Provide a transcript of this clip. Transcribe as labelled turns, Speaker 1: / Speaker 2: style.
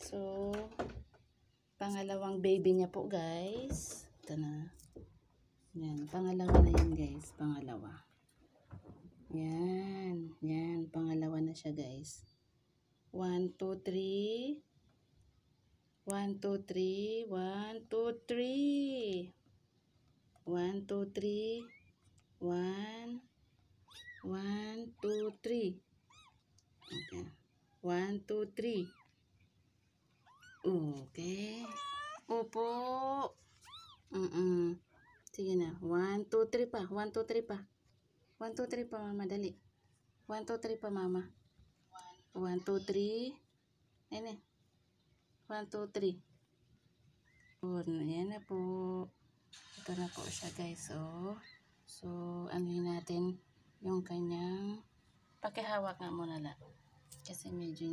Speaker 1: So, pangalawang baby niya po guys. Ito na. Yan, pangalawa na yan guys. Pangalawa. Yan, yan. Pangalawa na siya guys. 1, 2, 3. 1, 2, 3. 1, 2, 3. 1, 2, 3. 1, 1, 2, 3. Okay. 1, 2, 3. Okay. Opo. Sige na. 1, 2, 3 pa. 1, 2, 3 pa. 1, 2, 3 pa mama. Dali. 1, 2, 3 pa mama. 1, 2, 3. Ayan eh. 1, 2, 3. Ayan na po. Ito na po siya guys. So, anuhin natin yung kanyang pakihawak nga muna lang. Kasi medyo